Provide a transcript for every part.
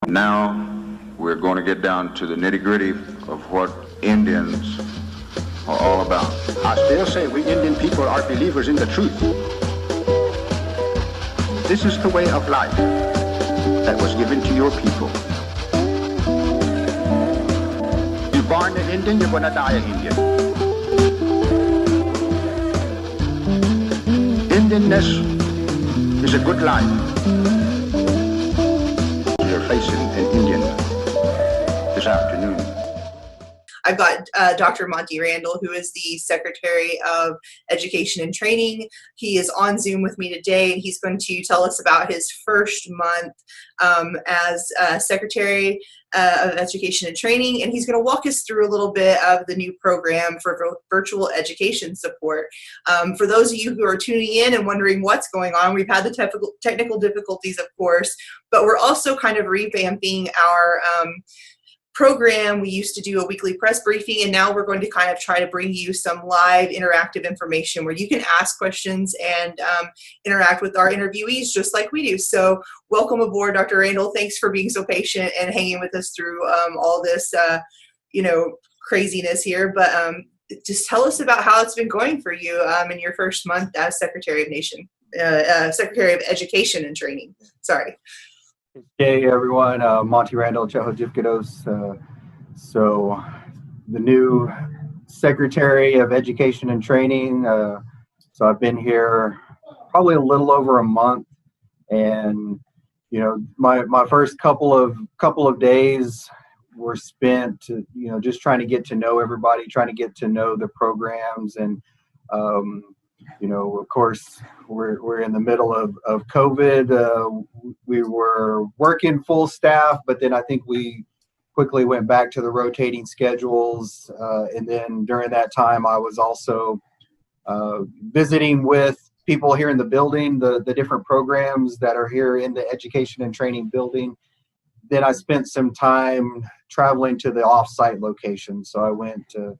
Now we're going to get down to the nitty-gritty of what Indians are all about. I still say we Indian people are believers in the truth. This is the way of life that was given to your people. You're born an Indian, you're going to die an Indian. Indianness is a good life. You're facing an Indian this afternoon. I've got Dr. Monty Randall, who is the Secretary of Education and Training. He is on Zoom with me today, and he's going to tell us about his first month as Secretary of Education and Training, and he's going to walk us through a little bit of the new program for virtual education support. For those of you who are tuning in and wondering what's going on, we've had the technical difficulties, of course, but we're also kind of revamping our program. We used to do a weekly press briefing, and now we're going to kind of try to bring you some live interactive information where you can ask questions and interact with our interviewees just like we do. So welcome aboard, Dr. Randall. Thanks for being so patient and hanging with us through all this craziness here. But just tell us about how it's been going for you in your first month as Secretary of Education and Training. Sorry. Hey everyone, Monty Randall, Chehojivkados. So the new Secretary of Education and Training. So I've been here probably a little over a month, and my first couple of days were spent just trying to get to know everybody, trying to get to know the programs, and of course, we're in the middle of COVID. We were working full staff, but then I think we quickly went back to the rotating schedules. And then during that time, I was also visiting with people here in the building, the different programs that are here in the education and training building. Then I spent some time traveling to the off-site location. So I went to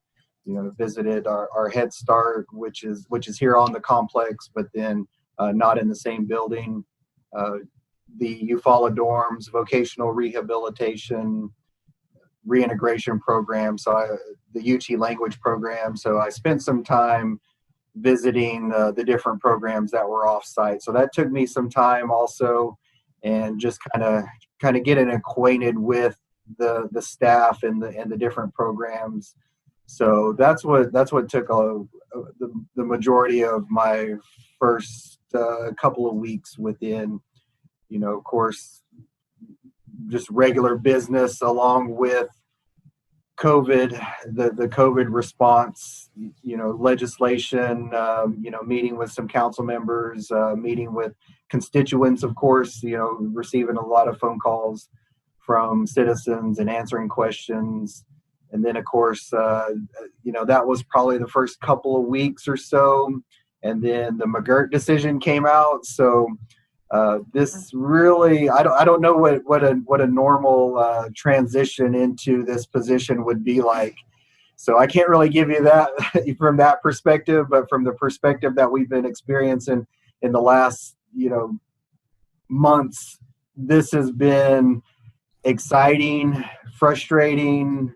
visited our Head Start, which is here on the complex, but then not in the same building. The Eufaula dorms, vocational rehabilitation, reintegration program, the UT language program. So I spent some time visiting the different programs that were off-site. So that took me some time also, and just kind of getting acquainted with the staff and the different programs. So that's what took the majority of my first couple of weeks within, of course, just regular business along with COVID, the COVID response, legislation, meeting with some council members, meeting with constituents, of course, receiving a lot of phone calls from citizens and answering questions. And then, of course, that was probably the first couple of weeks or so. And then the McGirt decision came out. So this really, I don't know what a normal transition into this position would be like. So I can't really give you that from that perspective, but from the perspective that we've been experiencing in the last, months, this has been exciting, frustrating.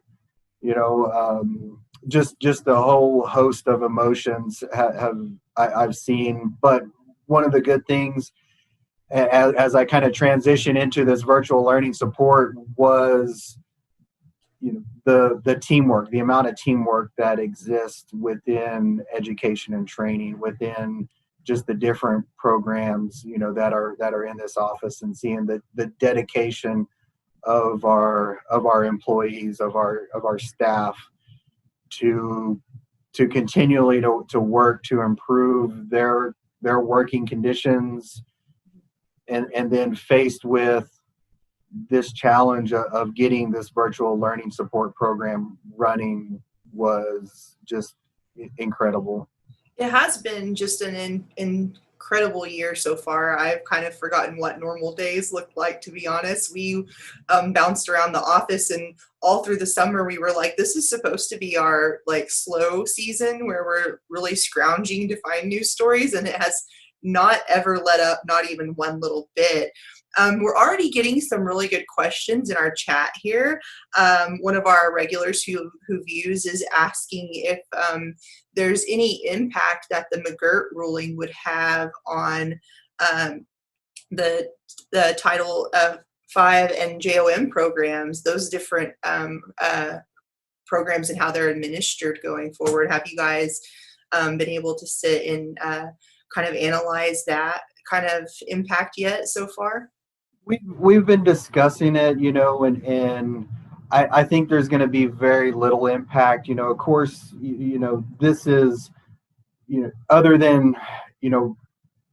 Just the whole host of emotions I've seen. But one of the good things as I kind of transition into this virtual learning support was, the teamwork, the amount of teamwork that exists within education and training, within just the different programs, that are in this office, and seeing the dedication of our employees, of our staff to continually to work to improve their working conditions, and then faced with this challenge of getting this virtual learning support program running was just incredible. It has been just an incredible year so far. I've kind of forgotten what normal days looked like, to be honest. We bounced around the office, and all through the summer we were like, this is supposed to be our slow season where we're really scrounging to find news stories, and it has not ever let up, not even one little bit. We're already getting some really good questions in our chat here. One of our regulars who views is asking if there's any impact that the McGirt ruling would have on the Title V and JOM programs, those different programs and how they're administered going forward. Have you guys been able to sit and kind of analyze that kind of impact yet so far? We've been discussing it, and I think there's going to be very little impact. Of course, this is, other than,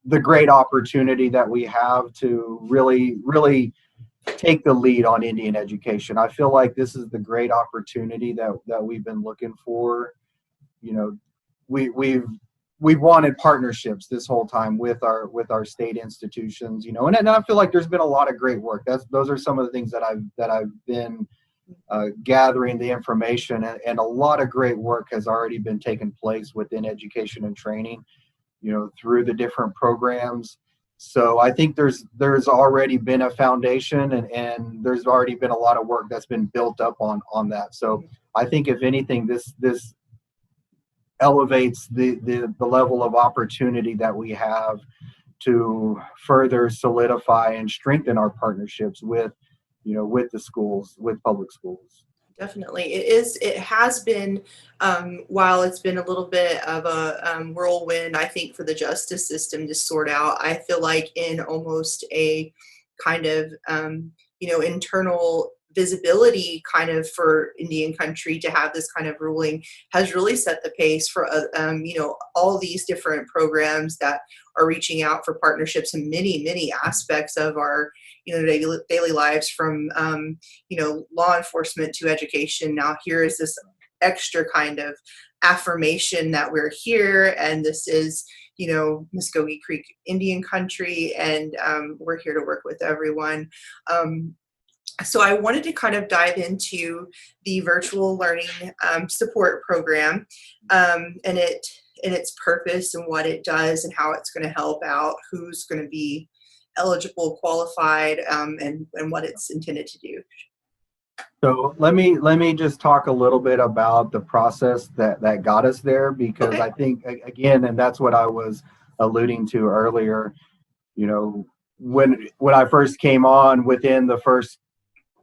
the great opportunity that we have to really take the lead on Indian education. I feel like this is the great opportunity that we've been looking for. We've wanted partnerships this whole time with our state institutions, and I feel like there's been a lot of great work. Those are some of the things that I've been gathering the information, and a lot of great work has already been taking place within education and training, through the different programs. So I think there's already been a foundation, and there's already been a lot of work that's been built up on that. So I think if anything, this elevates the level of opportunity that we have to further solidify and strengthen our partnerships with the schools, with public schools. Definitely. It has been, while it's been a little bit of a whirlwind, I think, for the justice system to sort out, I feel like in almost a kind of, internal visibility kind of for Indian country to have this kind of ruling has really set the pace for, all these different programs that are reaching out for partnerships in many aspects of our, daily lives, from, law enforcement to education. Now here is this extra kind of affirmation that we're here, and this is, Mvskoke Creek Indian country, and we're here to work with everyone. So I wanted to kind of dive into the virtual learning support program, and its purpose and what it does and how it's going to help out, who's going to be eligible, qualified, and what it's intended to do. So let me just talk a little bit about the process that got us there, because Okay. I think, again, and that's what I was alluding to earlier, when I first came on, within the first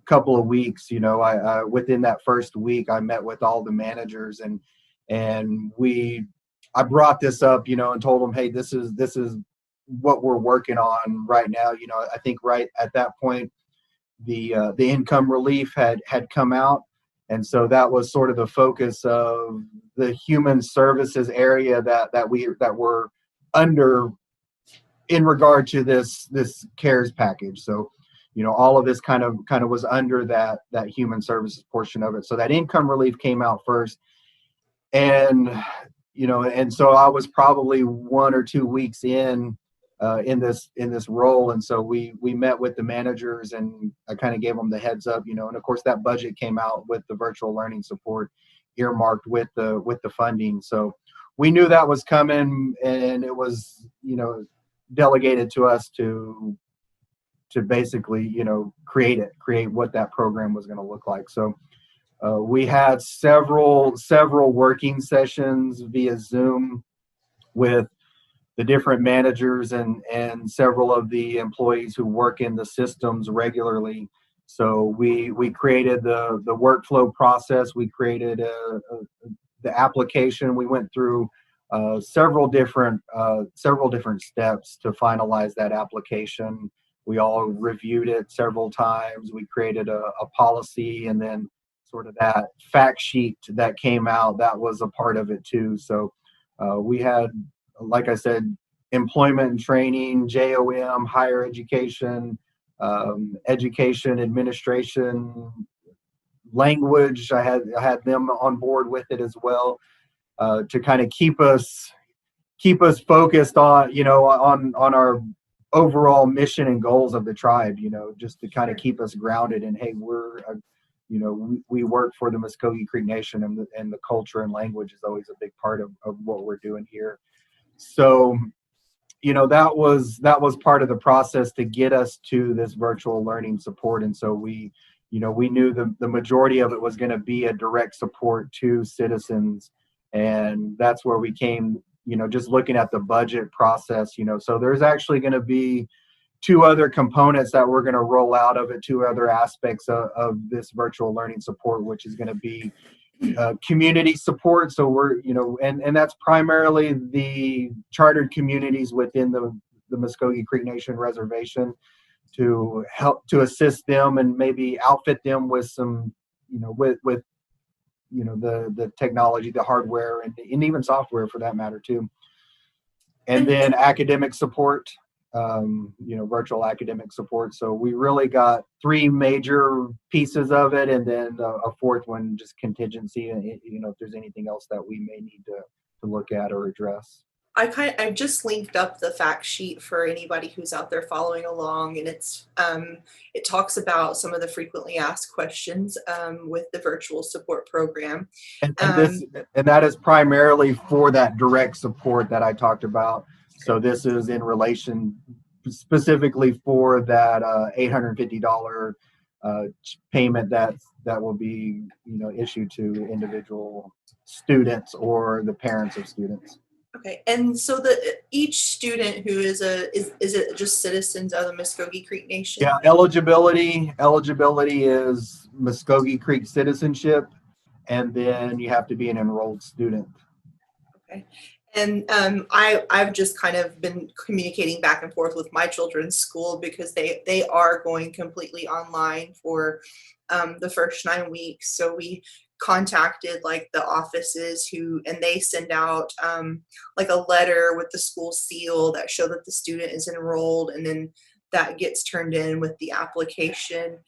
couple of weeks, I within that first week, I met with all the managers, and I brought this up, and told them, hey, this is what we're working on right now. I think right at that point, the income relief had come out, and so that was sort of the focus of the human services area that we're under in regard to this CARES package. So all of this kind of was under that human services portion of it. So that income relief came out first, and so I was probably 1 or 2 weeks in this role, and so we met with the managers, and I kind of gave them the heads up, and of course that budget came out with the virtual learning support earmarked with the funding. So we knew that was coming, and it was delegated to us to basically create what that program was going to look like. So we had several working sessions via Zoom with the different managers and several of the employees who work in the systems regularly. So we created the workflow process. We created the application. We went through several different steps to finalize that application. We all reviewed it several times. We created a policy, and then sort of that fact sheet that came out, that was a part of it too. So we had, like I said, employment and training, JOM, higher education, education administration, language. I had them on board with it as well, to kind of keep us focused on on our overall mission and goals of the tribe. Just to kind of keep us grounded in, hey, we're we work for the Mvskoke Creek Nation, and the culture and language is always a big part of what we're doing here. So that was part of the process to get us to this virtual learning support. And so we knew the majority of it was going to be a direct support to citizens. And that's where we came, just looking at the budget process, so there's actually going to be two other components that we're going to roll out of it, two other aspects of this virtual learning support, which is going to be community support. So we're, and that's primarily the chartered communities within the Mvskoke Creek Nation Reservation, to help to assist them and maybe outfit them with some, with the technology, the hardware, and even software for that matter too. And then academic support, virtual academic support. So we really got three major pieces of it, and then a fourth one, just contingency, and if there's anything else that we may need to look at or address. I've just linked up the fact sheet for anybody who's out there following along, and it talks about some of the frequently asked questions with the virtual support program. And that is primarily for that direct support that I talked about. So this is in relation specifically for that $850 payment that will be issued to individual students or the parents of students. Okay, and so each student who is it just citizens of the Mvskoke Creek Nation? Yeah, eligibility is Mvskoke Creek citizenship, and then you have to be an enrolled student. Okay, and I've just kind of been communicating back and forth with my children's school because they are going completely online for the first 9 weeks. So we contacted like the offices and they send out like a letter with the school seal that show that the student is enrolled, and then that gets turned in with the application.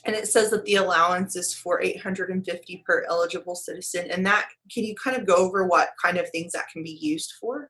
And it says that the allowance is for $850 per eligible citizen. And that, can you kind of go over what kind of things that can be used for?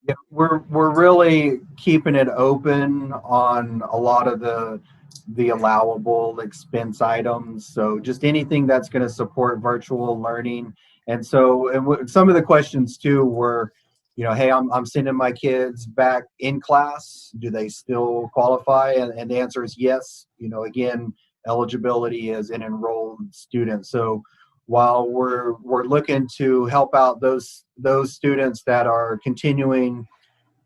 Yeah, we're really keeping it open on a lot of the allowable expense items. So just anything that's going to support virtual learning. And so some of the questions too were, hey, I'm sending my kids back in class. Do they still qualify? And the answer is yes. Again, eligibility as an enrolled student. So while we're looking to help out those students that are continuing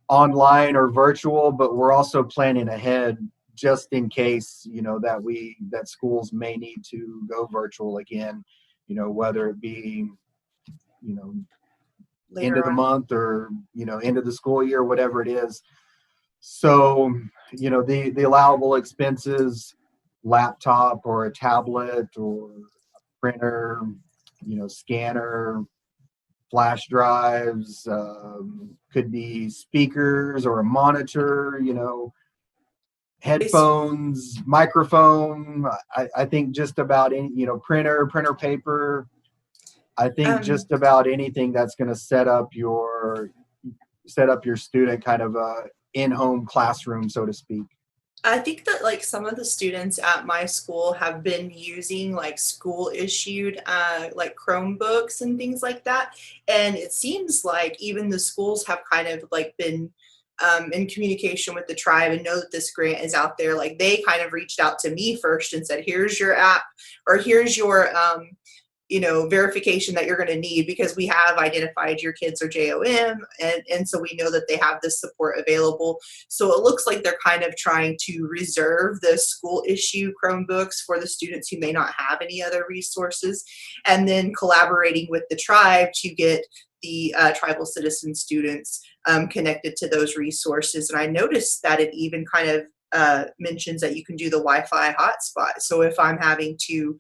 online or virtual, but we're also planning ahead just in case, that schools may need to go virtual again, whether it be, end of the month or, end of the school year, whatever it is. So, the allowable expenses, laptop or a tablet or a printer, scanner, flash drives, could be speakers or a monitor, headphones, microphone. I think just about any, printer paper. I think just about anything that's going to set up your student kind of in-home classroom, so to speak. I think that like some of the students at my school have been using like school issued like Chromebooks and things like that. And it seems like even the schools have kind of like been in communication with the tribe and know that this grant is out there. Like they kind of reached out to me first and said, here's your app, or here's your verification that you're going to need, because we have identified your kids are JOM, and so we know that they have this support available. So it looks like they're kind of trying to reserve the school issue Chromebooks for the students who may not have any other resources, and then collaborating with the tribe to get the tribal citizen students connected to those resources. And I noticed that it even kind of mentions that you can do the Wi-Fi hotspot. So if I'm having to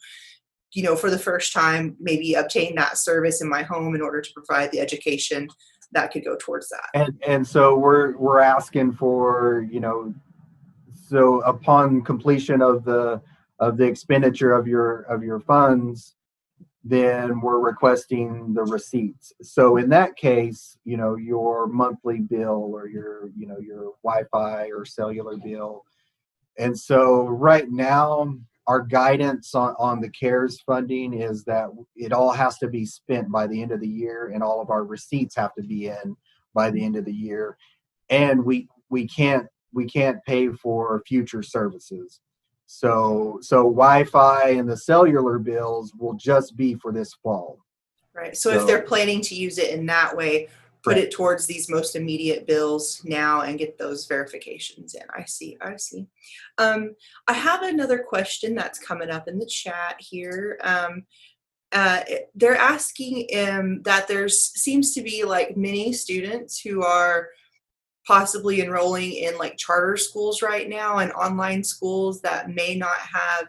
for the first time, maybe obtain that service in my home in order to provide the education, that could go towards that. And so we're asking for, so upon completion of the expenditure of your funds, then we're requesting the receipts. So in that case, your monthly bill or your Wi-Fi or cellular bill. And so right now, our guidance on the CARES funding is that it all has to be spent by the end of the year, and all of our receipts have to be in by the end of the year, and we can't pay for future services. So Wi-Fi and the cellular bills will just be for this fall. Right. So if they're planning to use it in that way, put it towards these most immediate bills now and get those verifications in. I see. I have another question that's coming up in the chat here. They're asking that seems to be like many students who are possibly enrolling in like charter schools right now and online schools that may not have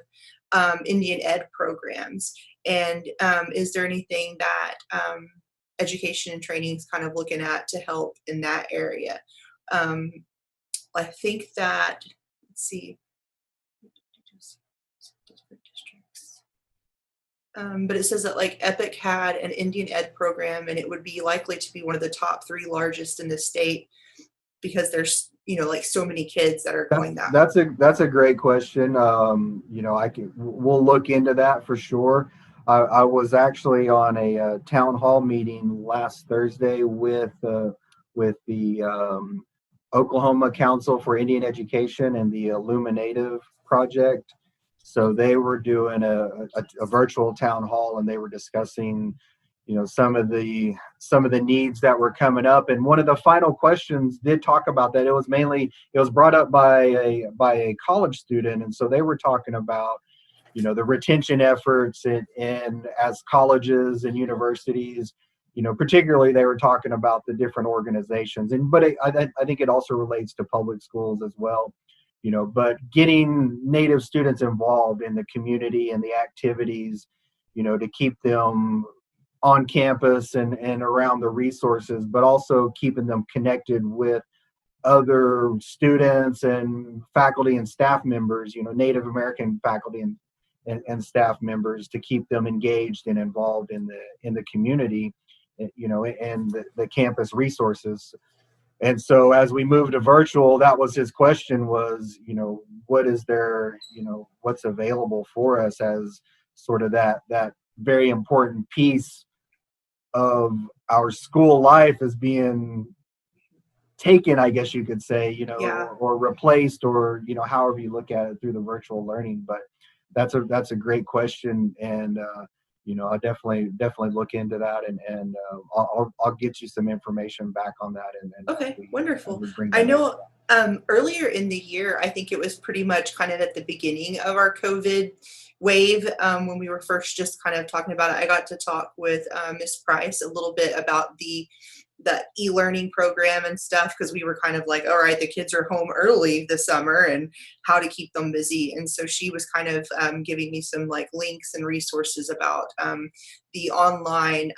Indian Ed programs. And is there anything that education and training is kind of looking at to help in that area? I think that, let's see, but it says that like Epic had an Indian Ed program, and it would be likely to be one of the top 3 largest in the state because there's like so many kids that are going that. That's a great question. We'll look into that for sure. I was actually on a town hall meeting last Thursday with the Oklahoma Council for Indian Education and the Illuminative Project. So they were doing a virtual town hall, and they were discussing, some of the needs that were coming up. And one of the final questions did talk about that. It was brought up by a college student, and so they were talking about, the retention efforts and as colleges and universities, particularly they were talking about the different organizations. But I think it also relates to public schools as well. But getting Native students involved in the community and the activities, to keep them on campus and around the resources, but also keeping them connected with other students and faculty and staff members, Native American faculty and staff members, to keep them engaged and involved in the community, and the campus resources. And so as we moved to virtual, that was his question was, what is there, what's available for us as sort of that very important piece of our school life is being taken, I guess you could say, or replaced, or, however you look at it through the virtual learning. But that's a great question. And, I'll definitely look into that, and I'll get you some information back on that. And okay, wonderful. I know earlier in the year, I think it was pretty much kind of at the beginning of our COVID wave, when we were first just kind of talking about it, I got to talk with Miss Price a little bit about the e-learning program and stuff, because we were kind of like, all right, the kids are home early this summer and how to keep them busy. And so she was kind of giving me some like links and resources about the online,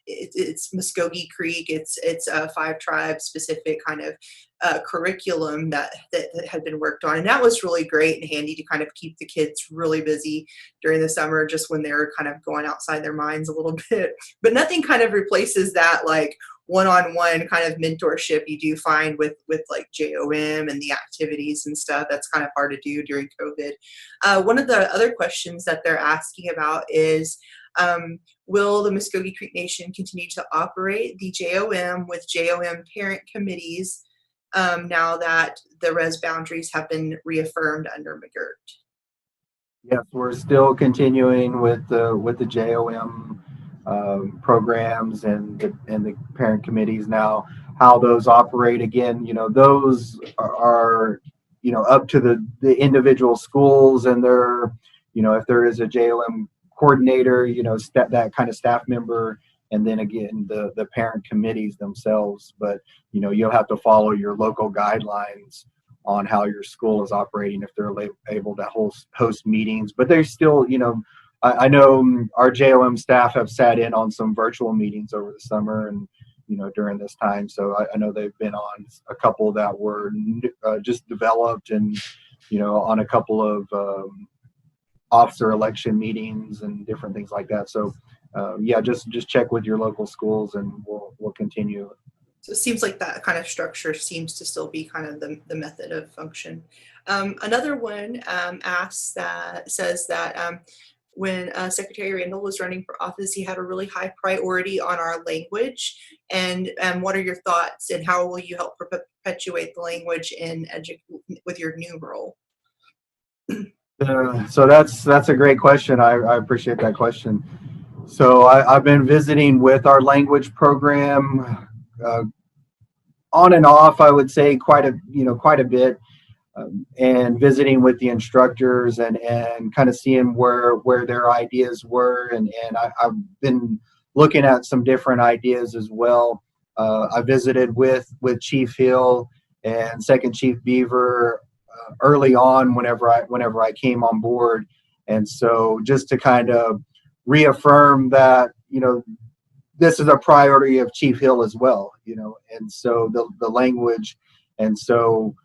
it's Mvskoke Creek. It's a 5 tribe specific kind of curriculum that had been worked on, and that was really great and handy to kind of keep the kids really busy during the summer, just when they're kind of going outside their minds a little bit. But nothing kind of replaces that like one-on-one kind of mentorship you do find with like JOM and the activities and stuff. That's kind of hard to do during COVID. One of the other questions that they're asking about is, will the Mvskoke Creek Nation continue to operate the JOM with JOM parent committees now that the res boundaries have been reaffirmed under McGirt? Yes, we're still continuing with the JOM programs and the parent committees. Now, how those operate, again, those are up to the individual schools and their, if there is a JOM coordinator, that kind of staff member, and then again the parent committees themselves. But you'll have to follow your local guidelines on how your school is operating if they're able to host meetings. But there's still, I know our JOM staff have sat in on some virtual meetings over the summer and during this time. So I know they've been on a couple that were just developed, and on a couple of officer election meetings and different things like that. So just check with your local schools, and we'll continue. So it seems like that kind of structure seems to still be kind of the method of function. Another one says that when Secretary Randall was running for office, he had a really high priority on our language. And what are your thoughts, and how will you help perpetuate the language with your new role? So that's a great question. I appreciate that question. So I've been visiting with our language program on and off. I would say quite a bit, and visiting with the instructors and kind of seeing where their ideas were, and I've been looking at some different ideas as well. I visited with Chief Hill and Second Chief Beaver early on whenever I came on board, and so just to kind of reaffirm that this is a priority of Chief Hill as well, and so the language. And so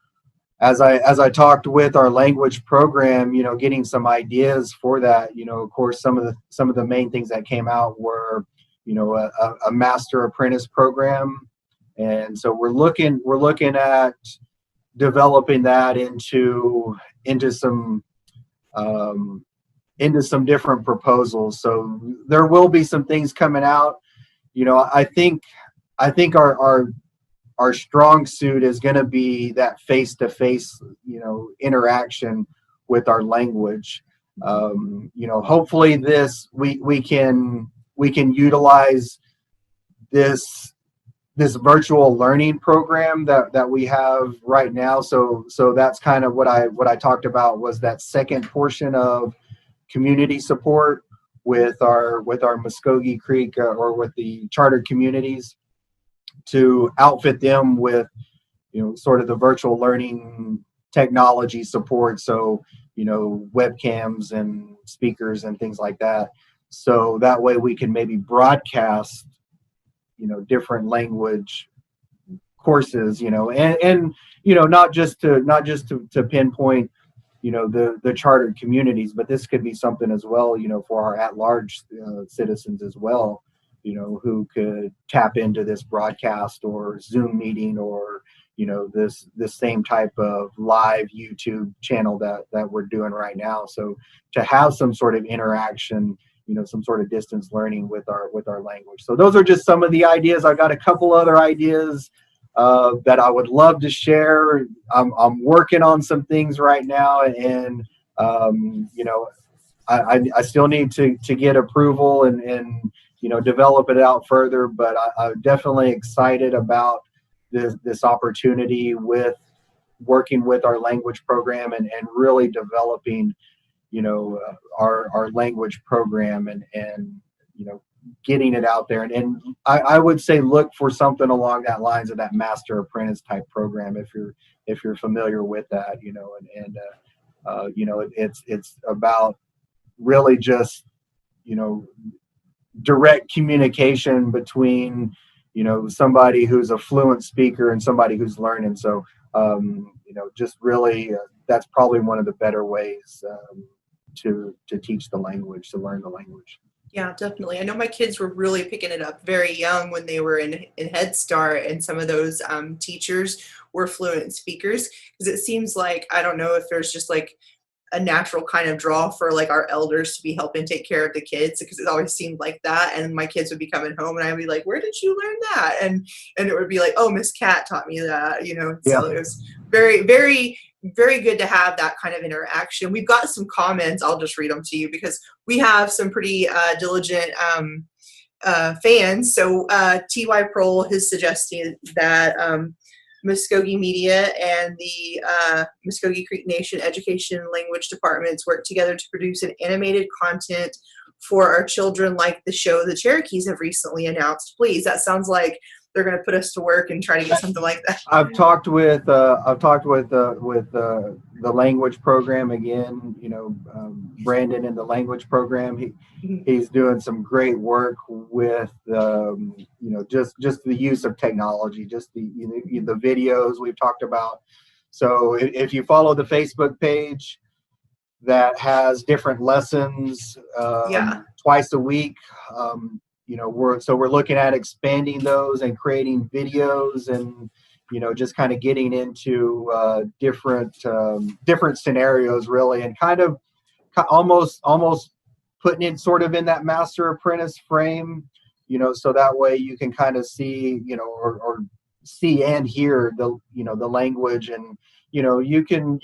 as I talked with our language program, getting some ideas for that, of course, some of the main things that came out were, a master apprentice program. And so we're looking at developing that into some different proposals. So there will be some things coming out. I think our strong suit is going to be that face-to-face, interaction with our language. Hopefully we can utilize this virtual learning program that we have right now. So that's kind of what I talked about, was that second portion of community support with our Mvskoke Creek or with the chartered communities, to outfit them with sort of the virtual learning technology support. So webcams and speakers and things like that, so that way we can maybe broadcast different language courses, and not just to pinpoint the chartered communities, but this could be something as well for our at-large citizens as well, who could tap into this broadcast or Zoom meeting, or this same type of live YouTube channel that we're doing right now. So to have some sort of interaction, some sort of distance learning with our language. So those are just some of the ideas. I've got a couple other ideas that I would love to share. I'm working on some things right now, and I still need to get approval and develop it out further. But I'm definitely excited about this opportunity with working with our language program and really developing our language program and getting it out there. And I would say look for something along that lines of that master apprentice type program, if you're familiar with that, it's about really just direct communication between somebody who's a fluent speaker and somebody who's learning. So just really that's probably one of the better ways to teach the language, to learn the language. Yeah, definitely. I know my kids were really picking it up very young when they were in Head Start, and some of those teachers were fluent speakers, because it seems like, I don't know if there's just like a natural kind of draw for like our elders to be helping take care of the kids, because it always seemed like that. And my kids would be coming home and I'd be like, where did you learn that? And it would be like, oh, Miss Cat taught me that, Yeah. So it was very, very, very good to have that kind of interaction. We've got some comments. I'll just read them to you, because we have some pretty diligent fans. So T.Y. Prohl has suggested that Mvskoke Media and the Mvskoke Creek Nation Education and Language Departments work together to produce an animated content for our children, like the show the Cherokees have recently announced. Please, that sounds like they're going to put us to work and try to get something like that. I've talked with the language program again. Brandon in the language program. He's doing some great work with just the use of technology, just the videos we've talked about. So if you follow the Facebook page that has different lessons twice a week, we're looking at expanding those and creating videos, and just kind of getting into different scenarios really, and kind of almost putting it sort of in that master apprentice frame, so that way you can kind of see, or see and hear the language, and you can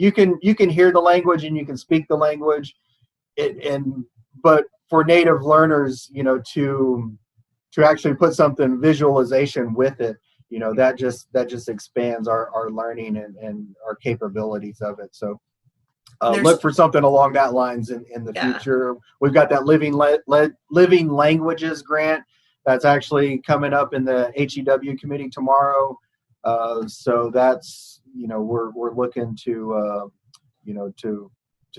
hear the language and you can speak the language, but for native learners, to actually put something visualization with it, that just expands our learning and our capabilities of it. So look for something along that lines in the future. We've got that living languages grant that's actually coming up in the HEW committee tomorrow. So that's, we're looking to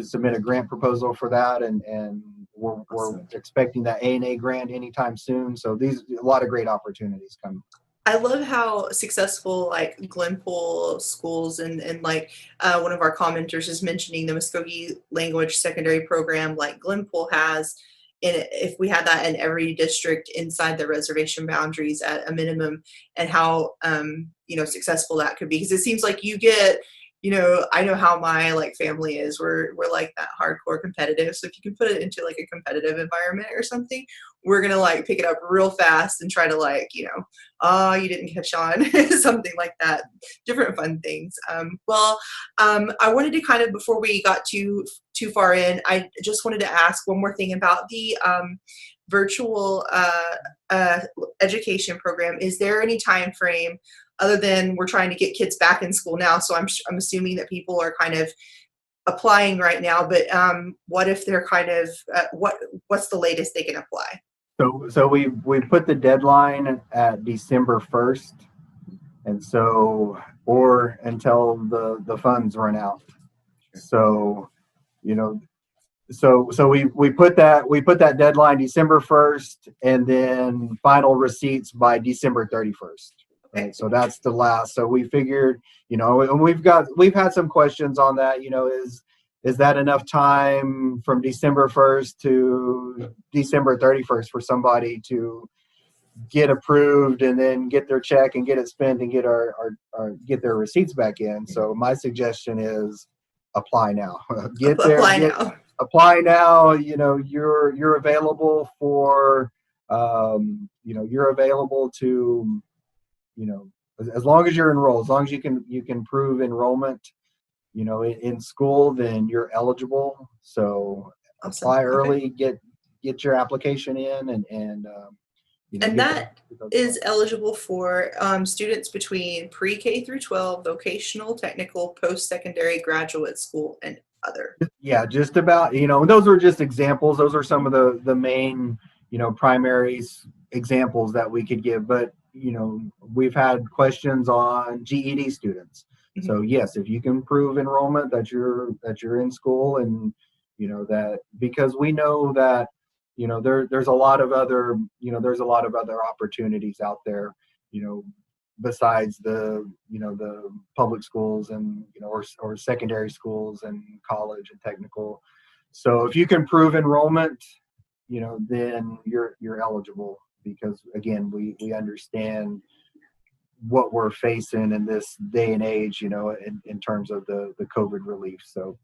submit a grant proposal for that, and we're expecting that A&A grant anytime soon. So a lot of great opportunities coming. I love how successful like Glenpool schools and like one of our commenters is mentioning the Mvskoke language secondary program like Glenpool has. And if we had that in every district inside the reservation boundaries at a minimum, and how successful that could be, because it seems like you get, I know how my like family is. We're like that hardcore competitive. So if you can put it into like a competitive environment or something, we're gonna like pick it up real fast and try to like, oh, you didn't catch on, something like that. Different fun things. I wanted to kind of, before we got too far in, I just wanted to ask one more thing about the virtual education program. Is there any time frame, other than we're trying to get kids back in school now? So I'm assuming that people are kind of applying right now, but what if they're kind of, what's the latest they can apply? So we put the deadline at December 1st, and so, or until the funds run out. So, so we put that deadline December 1st, and then final receipts by December 31st. Right? So that's the last. So we figured, and we've had some questions on that. Is that enough time from December 1st to December 31st for somebody to get approved and then get their check and get it spent and get get their receipts back in? So my suggestion is apply now. Apply now. You're available for, you're available to, as long as you're enrolled, as long as you can prove enrollment, in school, then you're eligible. So Awesome. apply early, get your application in, and that is eligible for students between pre-K through 12, vocational, technical, post-secondary, graduate school, and other. Yeah, just about, those are just examples. Those are some of the main, primary examples that we could give. But, we've had questions on GED students. Mm-hmm. So yes, if you can prove enrollment that you're in school, and, that, because we know that, there's a lot of other, opportunities out there, besides the public schools and, or secondary schools and college and technical. So if you can prove enrollment, then you're eligible, because again, we understand what we're facing in this day and age, in terms of the COVID relief. So